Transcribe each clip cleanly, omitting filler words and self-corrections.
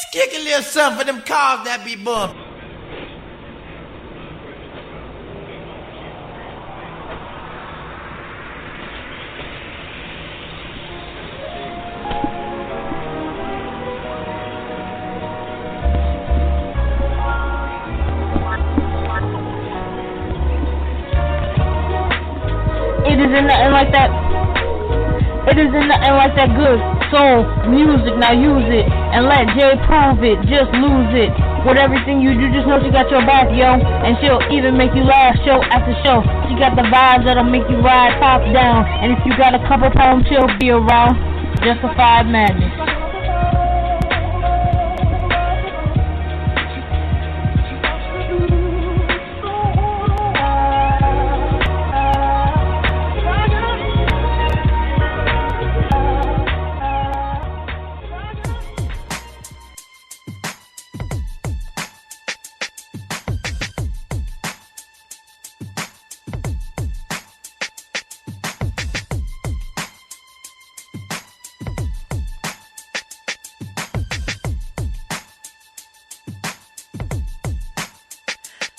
Let's kick a little something for them cars that be bumped. It isn't nothing like that. It isn't nothing like that good soul music. Now use it and let Jay prove it. Just lose it. With everything you do, just know she got your back, yo. And she'll even make you laugh show after show. She got the vibes that'll make you ride top down. And if you got a couple pounds, she'll be around. Justified madness.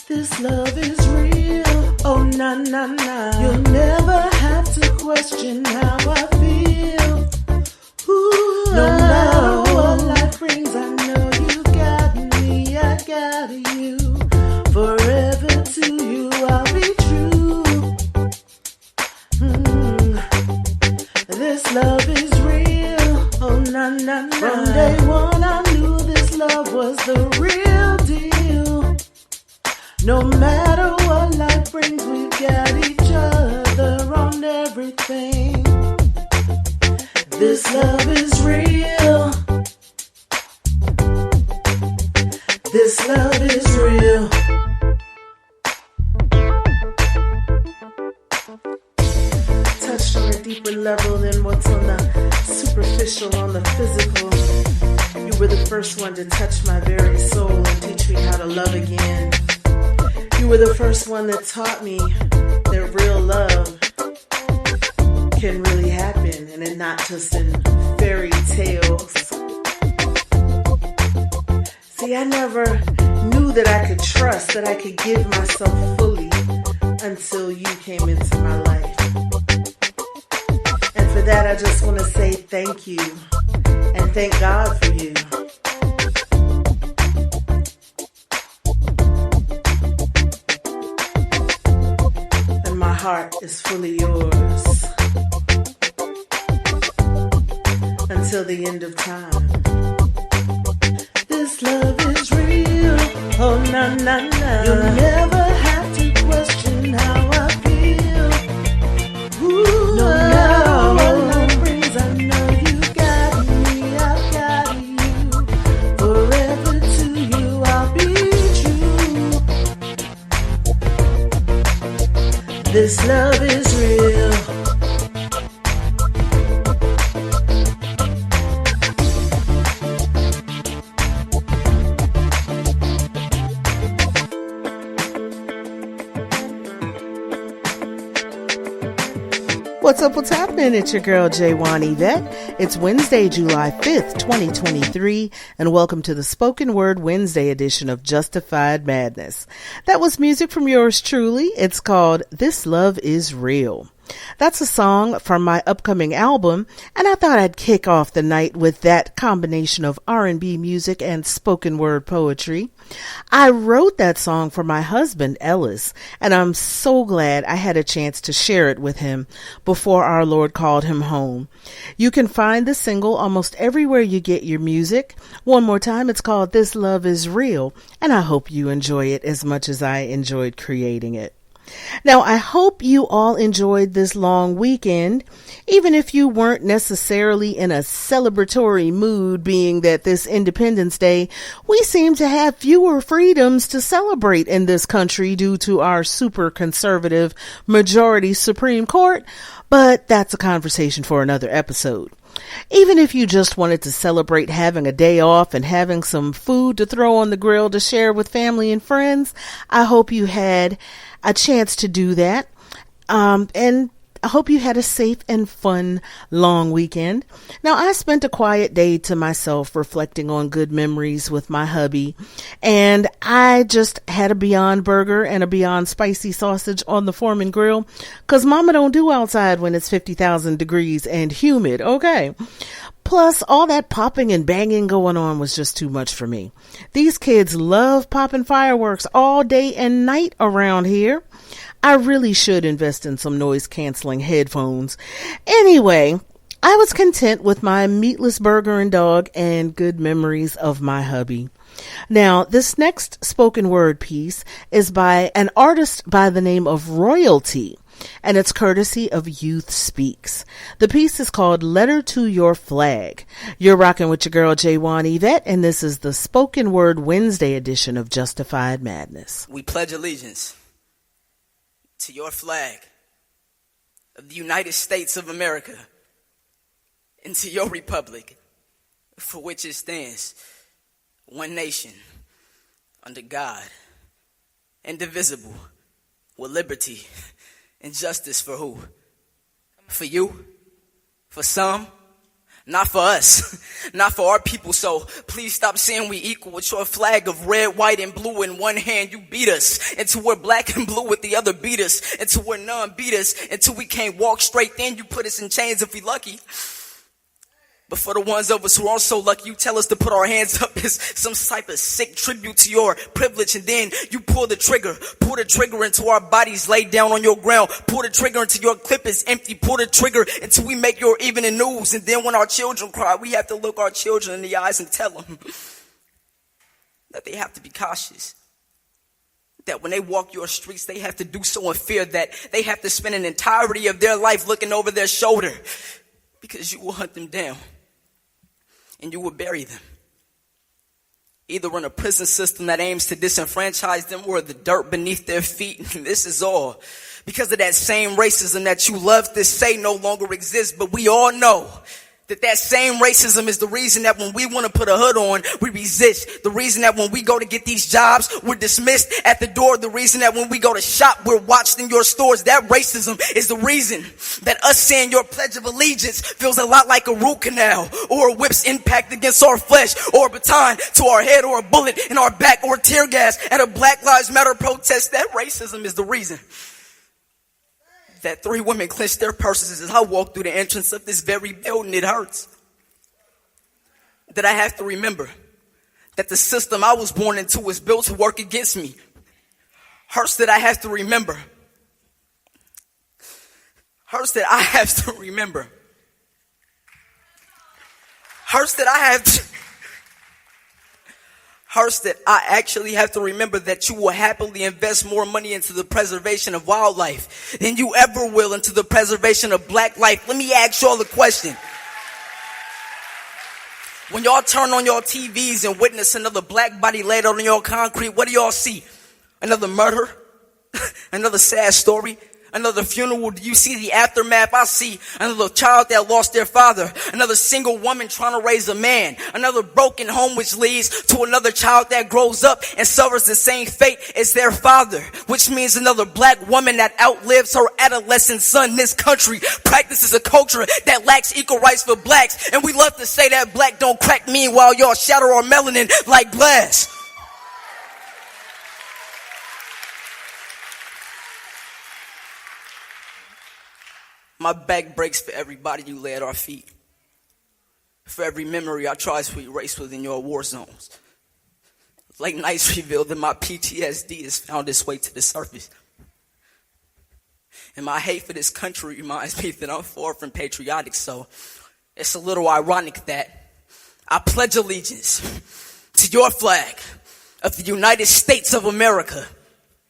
This love is real, oh na na na. You'll never have to question how I feel. Ooh, no matter what life brings, I know you got me, I got you. Forever to you, I'll be true. This love is real, oh na na na. From day one I knew this love was the real deal. No matter what life brings, we've got each other on everything. This love is real. This love is real. Touched on a deeper level than what's on the superficial, on the physical. You were the first one to touch my very soul and teach me how to love again. You were the first one that taught me that real love can really happen and it's not just in fairy tales. See, I never knew that I could trust, that I could give myself fully until you came into my life. And for that, I just want to say thank you and thank God for you. My heart is fully yours until the end of time. This love is real, oh na na na. You'll never have to question how I feel. Ooh, no matter what life brings, I know you got me, I got you. Forever to you, I'll be true. This love is real. What's happening? It's your girl, Yvette. It's Wednesday, July 5th, 2023, and welcome to the Spoken Word Wednesday edition of Justified Madness. That was music from yours truly. It's called This Love Is Real. That's a song from my upcoming album, and I thought I'd kick off the night with that combination of R&B music and spoken word poetry. I wrote that song for my husband, Ellis, and I'm so glad I had a chance to share it with him before our Lord called him home. You can find the single almost everywhere you get your music. One more time, it's called This Love Is Real, and I hope you enjoy it as much as I enjoyed creating it. Now, I hope you all enjoyed this long weekend, even if you weren't necessarily in a celebratory mood, being that this Independence Day, we seem to have fewer freedoms to celebrate in this country due to our super conservative majority Supreme Court, but that's a conversation for another episode. Even if you just wanted to celebrate having a day off and having some food to throw on the grill to share with family and friends, I hope you had a chance to do that. And I hope you had a safe and fun long weekend. Now, I spent a quiet day to myself reflecting on good memories with my hubby, and I just had a Beyond Burger and a Beyond Spicy Sausage on the Foreman grill, cause mama don't do outside when it's 50,000 degrees and humid, okay? Plus, all that popping and banging going on was just too much for me. These kids love popping fireworks all day and night around here. I really should invest in some noise-canceling headphones. Anyway, I was content with my meatless burger and dog and good memories of my hubby. Now, this next spoken word piece is by an artist by the name of Royalty, and it's courtesy of Youth Speaks. The piece is called Letter to Your Flag. You're rocking with your girl, Yvette, and this is the Spoken Word Wednesday edition of Justified Madness. We pledge allegiance to your flag of the United States of America and to your republic for which it stands, one nation, under God, indivisible, with liberty and justice for who? For you? For some? Not for us. Not for our people. So please stop saying we equal with your flag of red, white, and blue in one hand. You beat us until we're black and blue with the other beat us, until we're none beat us, until we can't walk straight. Then you put us in chains if we lucky. But for the ones of us who aren't so lucky, you tell us to put our hands up as some type of sick tribute to your privilege. And then you pull the trigger into our bodies, lay down on your ground. Pull the trigger until your clip is empty. Pull the trigger until we make your evening news. And then when our children cry, we have to look our children in the eyes and tell them that they have to be cautious. That when they walk your streets, they have to do so in fear, that they have to spend an entirety of their life looking over their shoulder, because you will hunt them down. And you will bury them, either in a prison system that aims to disenfranchise them or the dirt beneath their feet. And this is all because of that same racism that you love to say no longer exists. But we all know that same racism is the reason that when we want to put a hood on, we resist. The reason that when we go to get these jobs, we're dismissed at the door. The reason that when we go to shop, we're watched in your stores. That racism is the reason that us saying your Pledge of Allegiance feels a lot like a root canal, or a whip's impact against our flesh, or a baton to our head, or a bullet in our back, or tear gas at a Black Lives Matter protest. That racism is the reason that 3 women clenched their purses as I walked through the entrance of this very building. It hurts that I have to remember that the system I was born into is built to work against me. Hurts that I have to remember. Hurts that I have to remember. Hurts that I have to... Hurts that I actually have to remember that you will happily invest more money into the preservation of wildlife than you ever will into the preservation of black life. Let me ask y'all a question. When y'all turn on your TVs and witness another black body laid out on your concrete, what do y'all see? Another murder? Another sad story? Another funeral? Do you see the aftermath? I see another child that lost their father. Another single woman trying to raise a man. Another broken home, which leads to another child that grows up and suffers the same fate as their father. Which means another black woman that outlives her adolescent son. This country practices a culture that lacks equal rights for blacks. And we love to say that black don't crack. Meanwhile, y'all shatter our melanin like glass. My back breaks for everybody you lay at our feet. For every memory I try to erase within your war zones. Late nights reveal that my PTSD has found its way to the surface. And my hate for this country reminds me that I'm far from patriotic, so it's a little ironic that I pledge allegiance to your flag of the United States of America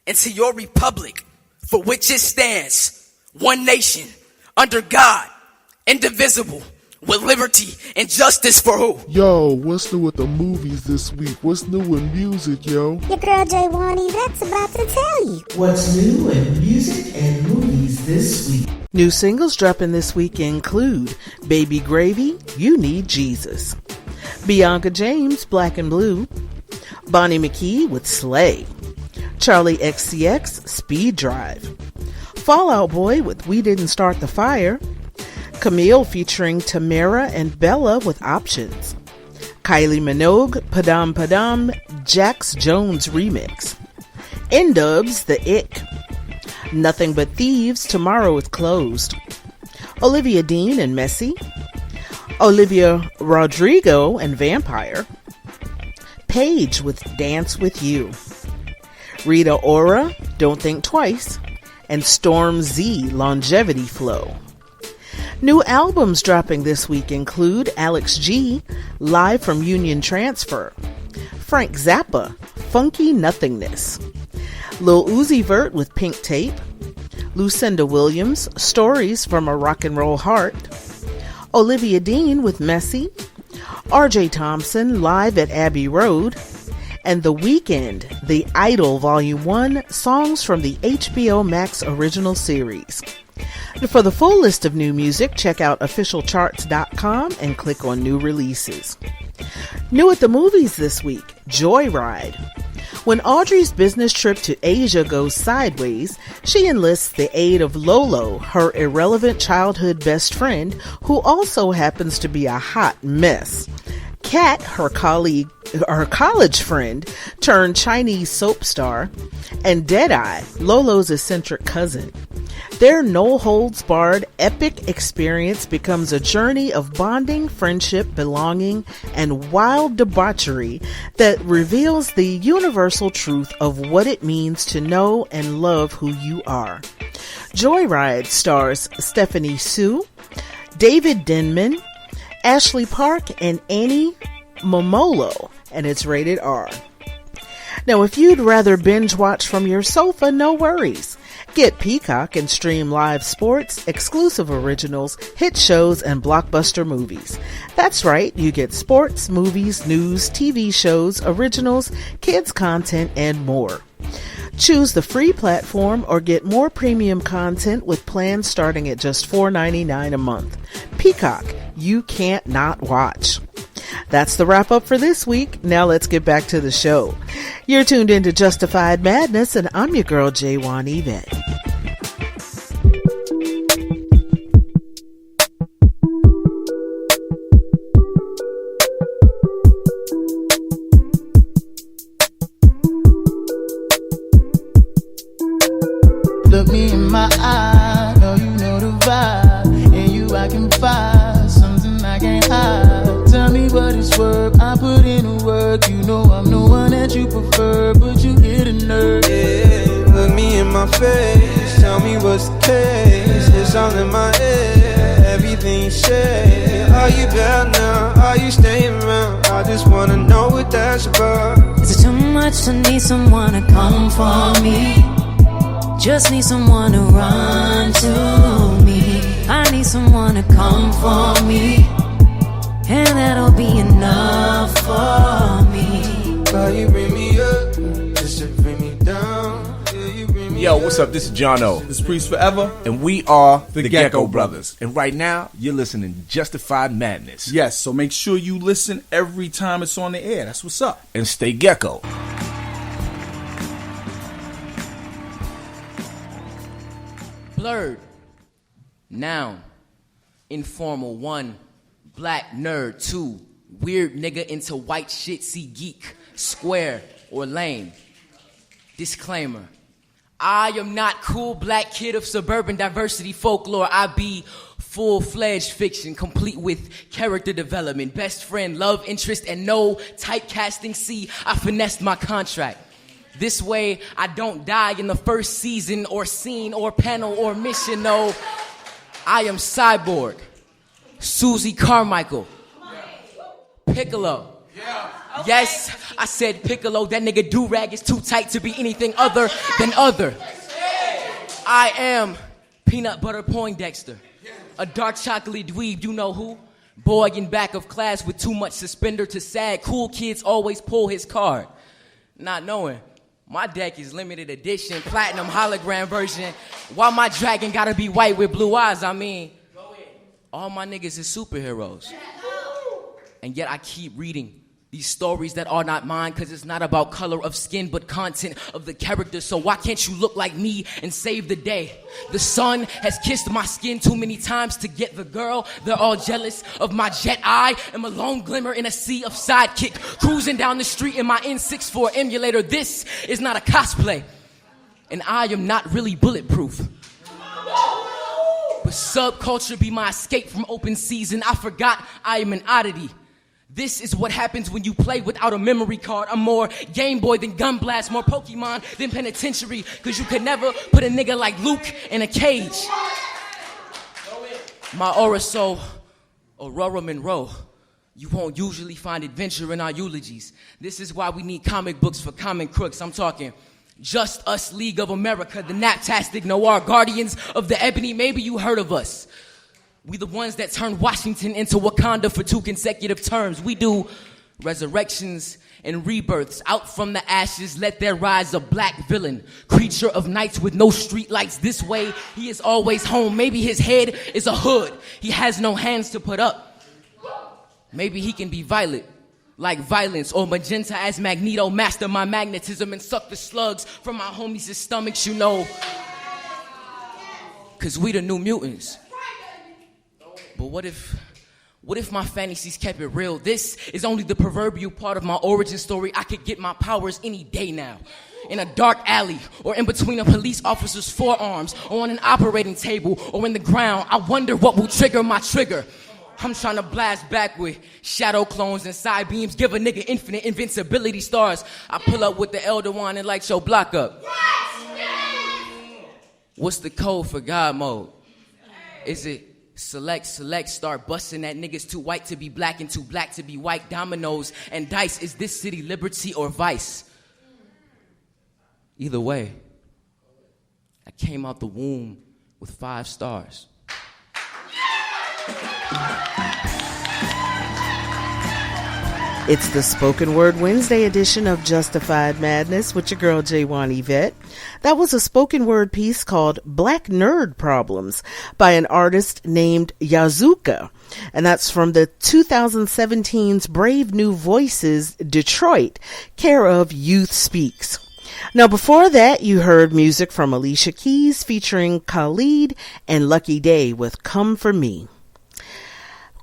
and to your republic for which it stands, one nation, under God, indivisible, with liberty and justice for who? Yo, what's new with the movies this week? What's new in music, yo? Your girl Yvette's about to tell you. What's new in music and movies this week? New singles dropping this week include Baby Gravy, You Need Jesus, Bianca James, Black and Blue, Bonnie McKee with Slay, Charlie XCX, Speed Drive, Fall Out Boy with We Didn't Start the Fire, Camille featuring Tamara and Bella with Options, Kylie Minogue, Padam Padam, Jax Jones remix, N-Dubs, The Ick, Nothing But Thieves, Tomorrow Is Closed, Olivia Dean and Messy, Olivia Rodrigo and Vampire, Paige with Dance With You, Rita Ora, Don't Think Twice, and Storm Z, Longevity Flow. New albums dropping this week include Alex G, Live from Union Transfer, Frank Zappa, Funky Nothingness, Lil Uzi Vert with Pink Tape, Lucinda Williams, Stories from a Rock and Roll Heart, Olivia Dean with Messy, RJ Thompson, Live at Abbey Road, and The Weeknd, The Idol Volume 1, songs from the HBO Max original series. For the full list of new music, check out officialcharts.com and click on new releases. New at the movies this week, Joyride. When Audrey's business trip to Asia goes sideways, she enlists the aid of Lolo, her irrelevant childhood best friend, who also happens to be a hot mess. Kat, her college friend, turned Chinese soap star, and Deadeye, Lolo's eccentric cousin. Their no-holds-barred epic experience becomes a journey of bonding, friendship, belonging, and wild debauchery that reveals the universal truth of what it means to know and love who you are. Joyride stars Stephanie Sue, David Denman, Ashley Park, and Annie Momolo, and it's rated R. Now, if you'd rather binge watch from your sofa, no worries. Get Peacock and stream live sports, exclusive originals, hit shows, and blockbuster movies. That's right, you get sports, movies, news, TV shows, originals, kids content, and more. Choose the free platform or get more premium content with plans starting at just $4.99 a month. Peacock, you can't not watch. That's the wrap up for this week. Now let's get back to the show. You're tuned into Justified Madness, and I'm your girl, Yvette. Look me in my eye, know you know the vibe. In you I can find something I can't hide. Tell me what it's worth, I put in the work. You know I'm the one that you prefer, but you hit a nerve. Yeah, look me in my face, tell me what's the case. It's all in my head, everything you say. Are you back now, are you staying around? I just wanna know what that's about. Is it too much to need someone to come for me? Just need someone to run to me. I need someone to come for me, and that'll be enough for me. Why you bring me up, just to bring me down? Yeah, you bring me Yo, what's up? This is John O. This is Priest Forever. And we are the Gecko Gecko Brothers. And right now, you're listening to Justified Madness. Yes, so make sure you listen every time it's on the air. That's what's up. And stay gecko. Blurred. Noun. Informal. 1. Black nerd. 2. Weird nigga into white shit. See geek. Square or lame. Disclaimer. I am not cool black kid of suburban diversity folklore. I be full-fledged fiction, complete with character development, best friend, love interest, and no typecasting. See, I finessed my contract. This way, I don't die in the first season or scene or panel or mission. No, I am Cyborg, Susie Carmichael, Piccolo. Yes, I said Piccolo. That nigga do-rag is too tight to be anything other than other. I am Peanut Butter Poindexter, a dark chocolate dweeb, you know who? Boy in back of class with too much suspender to sag. Cool kids always pull his card. Not knowing my deck is limited edition, platinum hologram version. Why my dragon gotta be white with blue eyes? I mean, all my niggas is superheroes. And yet I keep reading These stories that are not mine, cause it's not about color of skin, but content of the character. So why can't you look like me and save the day? The sun has kissed my skin too many times to get the girl. They're all jealous of my jet. I am a lone glimmer in a sea of sidekick, cruising down the street in my N64 emulator. This is not a cosplay, and I am not really bulletproof. But subculture be my escape from open season. I forgot I am an oddity. This is what happens when you play without a memory card. I'm more Game Boy than Gun Blast, more Pokemon than Penitentiary, cause you could never put a nigga like Luke in a cage. My aura so Aurora Monroe. You won't usually find adventure in our eulogies. This is why we need comic books for common crooks. I'm talking Just Us League of America, the Naptastic Noir, Guardians of the Ebony. Maybe you heard of us. We the ones that turned Washington into Wakanda for 2 consecutive terms. We do resurrections and rebirths. Out from the ashes, let there rise a black villain. Creature of nights with no street lights. This way, he is always home. Maybe his head is a hood. He has no hands to put up. Maybe he can be violet, like violence, or magenta as Magneto. Master my magnetism and suck the slugs from my homies' stomachs, you know. Cause we the New Mutants. But what if my fantasies kept it real? This is only the proverbial part of my origin story. I could get my powers any day now. In a dark alley, or in between a police officer's forearms, or on an operating table, or in the ground. I wonder what will trigger my trigger. I'm trying to blast back with shadow clones and side beams. Give a nigga infinite invincibility stars. I pull up with the Elder Wand and light your block up. What's the code for God mode? Is it select, start busting that niggas too white to be black and too black to be white? Dominoes and dice. Is this city liberty or vice? Either way, I came out the womb with 5 stars. It's the Spoken Word Wednesday edition of Justified Madness with your girl Yvette. That was a spoken word piece called Black Nerd Problems by an artist named YaKuZa. And that's from the 2017's Brave New Voices Detroit, care of Youth Speaks. Now before that, you heard music from Alicia Keys featuring Khalid and Lucky Daye with Come For Me.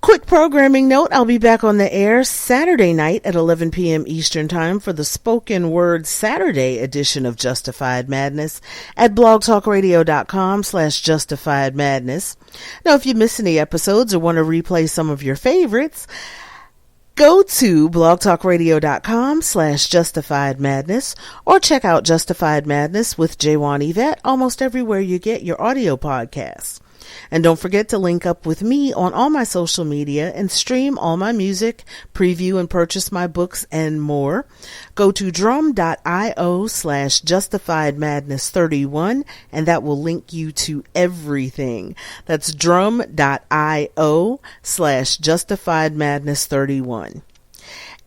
Quick programming note, I'll be back on the air Saturday night at 11 p.m. Eastern Time for the Spoken Word Saturday edition of Justified Madness at blogtalkradio.com/justifiedmadness. Now, if you miss any episodes or want to replay some of your favorites, go to blogtalkradio.com/justifiedmadness or check out Justified Madness with Yvette almost everywhere you get your audio podcasts. And don't forget to link up with me on all my social media and stream all my music, preview and purchase my books and more. Go to drum.io/justifiedmadness31 and that will link you to everything. That's drum.io/justifiedmadness31.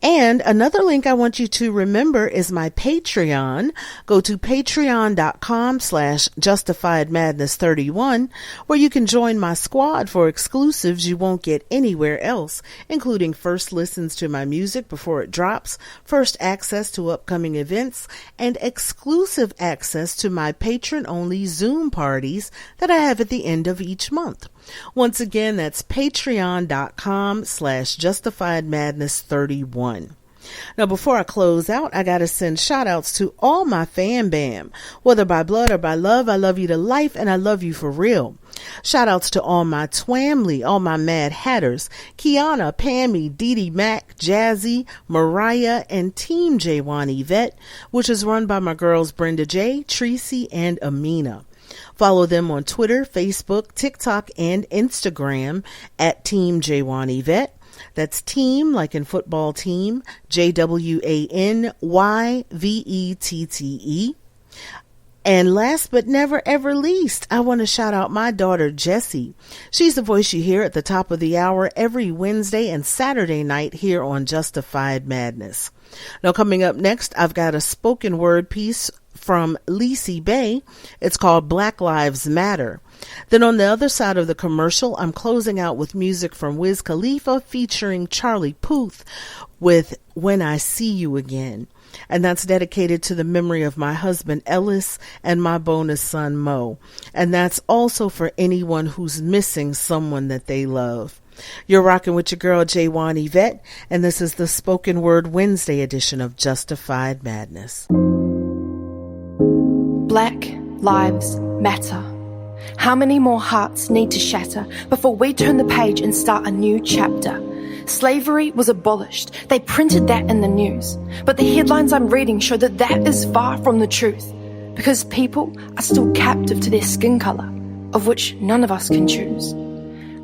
And another link I want you to remember is my Patreon. Go to patreon.com/justifiedmadness31 where you can join my squad for exclusives you won't get anywhere else, including first listens to my music before it drops, first access to upcoming events, and exclusive access to my patron-only Zoom parties that I have at the end of each month. Once again, that's patreon.com/justifiedmadness31. Now, before I close out, I got to send shout outs to all my fam bam. Whether by blood or by love, I love you to life and I love you for real. Shout outs to all my Twamley, all my Mad Hatters, Kiana, Pammy, Dee Dee Mac, Jazzy, Mariah, and Team Yvette, which is run by my girls Brenda J, Tracy, and Amina. Follow them on Twitter, Facebook, TikTok, and Instagram at Team Yvette. That's team, like in football team, JWANYVETTE. And last but never ever least, I want to shout out my daughter, Jessie. She's the voice you hear at the top of the hour every Wednesday and Saturday night here on Justified Madness. Now, coming up next, I've got a spoken word piece from Licy Bay. It's called Black Lives Matter. Then on the other side of the commercial, I'm closing out with music from Khalifa featuring Charlie Puth with When I See You Again. And that's dedicated to the memory of my husband Ellis and my bonus son Mo. And that's also for anyone who's missing someone that they love. You're rocking with your girl Yvette, and this is the Spoken Word Wednesday edition of Justified Madness. Black Lives Matter. How many more hearts need to shatter before we turn the page and start a new chapter? Slavery was abolished. They printed that in the news. But the headlines I'm reading show that that is far from the truth, because people are still captive to their skin color, of which none of us can choose.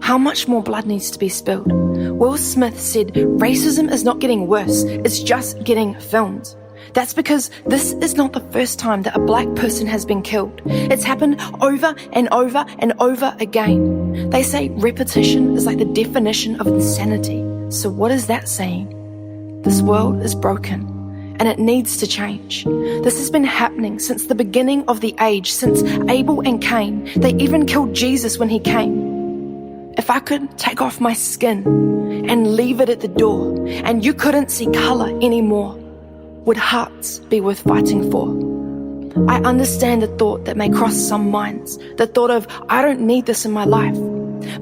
How much more blood needs to be spilled? Will Smith said racism is not getting worse, it's just getting filmed. That's because this is not the first time that a black person has been killed. It's happened over and over and over again. They say repetition is like the definition of insanity. So what is that saying? This world is broken, and it needs to change. This has been happening since the beginning of the age, since Abel and Cain. They even killed Jesus when he came. If I could take off my skin and leave it at the door, and you couldn't see color anymore, would hearts be worth fighting for? I understand the thought that may cross some minds, the thought of, I don't need this in my life.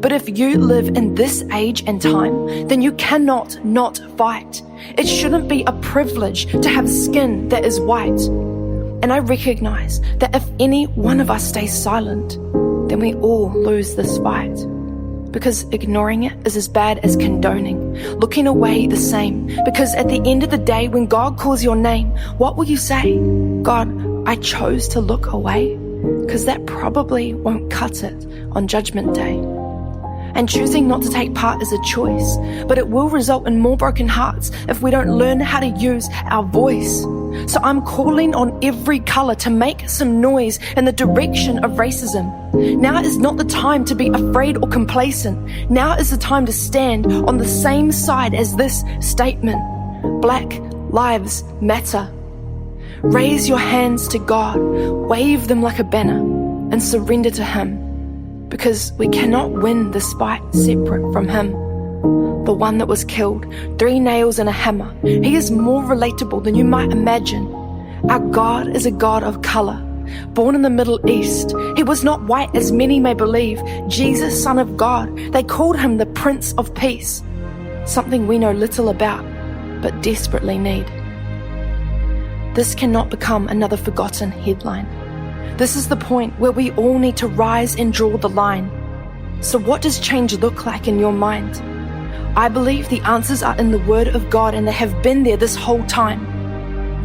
But if you live in this age and time, then you cannot not fight. It shouldn't be a privilege to have skin that is white. And I recognize that if any one of us stays silent, then we all lose this fight. Because ignoring it is as bad as condoning, looking away the same. Because at the end of the day, when God calls your name, what will you say? God, I chose to look away? Because that probably won't cut it on Judgment Day. And choosing not to take part is a choice, but it will result in more broken hearts if we don't learn how to use our voice. So I'm calling on every color to make some noise in the direction of racism. Now is not the time to be afraid or complacent. Now is the time to stand on the same side as this statement. Black Lives Matter. Raise your hands to God, wave them like a banner, and surrender to Him. Because we cannot win this fight separate from Him. The one that was killed, 3 nails and a hammer. He is more relatable than you might imagine. Our God is a God of color. Born in the Middle East, He was not white as many may believe. Jesus, Son of God, they called Him the Prince of Peace. Something we know little about, but desperately need. This cannot become another forgotten headline. This is the point where we all need to rise and draw the line. So what does change look like in your mind? I believe the answers are in the Word of God, and they have been there this whole time.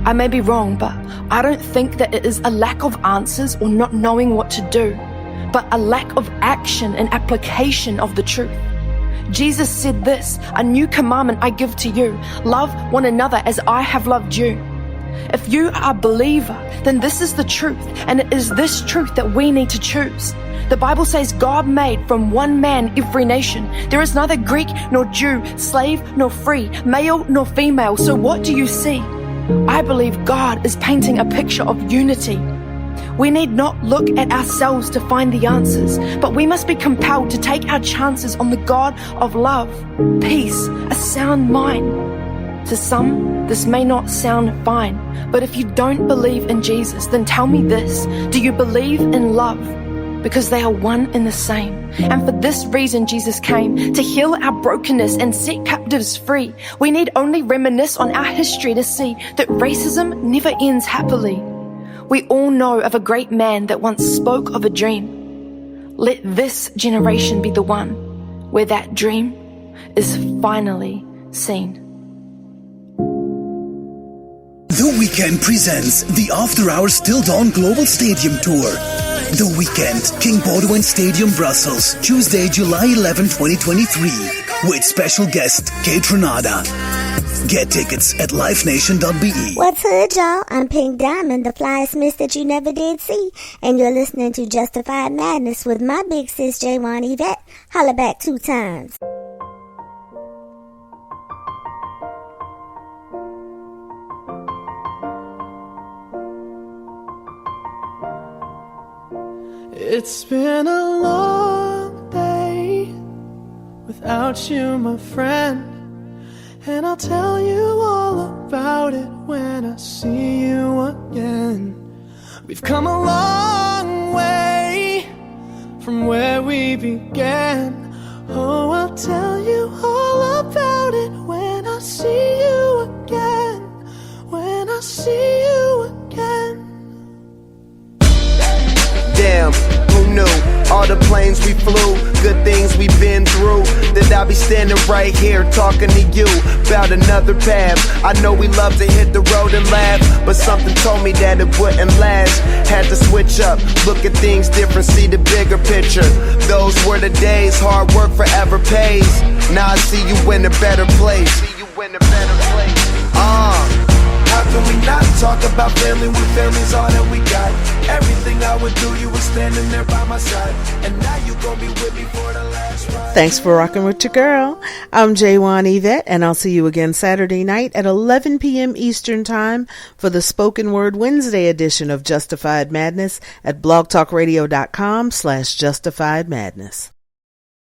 I may be wrong, but I don't think that it is a lack of answers or not knowing what to do, but a lack of action and application of the truth. Jesus said this, a new commandment I give to you, love one another as I have loved you. If you are a believer, then this is the truth, and it is this truth that we need to choose. The Bible says God made from one man every nation. There is neither Greek nor Jew, slave nor free, male nor female. So what do you see? I believe God is painting a picture of unity. We need not look at ourselves to find the answers, but we must be compelled to take our chances on the God of love, peace, a sound mind. To some, this may not sound fine, but if you don't believe in Jesus, then tell me this. Do you believe in love? Because they are one and the same. And for this reason Jesus came, to heal our brokenness and set captives free. We need only reminisce on our history to see that racism never ends happily. We all know of a great man that once spoke of a dream. Let this generation be the one where that dream is finally seen. The Weeknd presents the After Hours Till Dawn Global Stadium Tour. The Weeknd, King Baudouin Stadium, Brussels, Tuesday, July 11, 2023, with special guest Kate Renata. Get tickets at livenation.be. What's good, y'all? I'm Pink Diamond, the flyest miss that you never did see, and you're listening to Justified Madness with my big sis Yvette. Holla back 2 times. It's been a long day without you, my friend, And I'll tell you all about it when I see you again. We've come a long way from where we began. Oh, I'll tell you all about it when I see you again. When I see you again. Damn, who knew? All the planes we flew, good things we've been through. That I'll be standing right here talking to you about another path. I know we love to hit the road and laugh, but something told me that it wouldn't last. Had to switch up, look at things different, see the bigger picture. Those were the days, hard work forever pays. Now I see you in a better place. How can we not talk about family when family's all that we got? Everything I would do, you were standing there by my side. And now you gon' be with me for the last ride. Thanks for rocking with your girl. I'm Yvette, and I'll see you again Saturday night at 11 p.m. Eastern Time for the Spoken Word Wednesday edition of Justified Madness at blogtalkradio.com/justifiedmadness.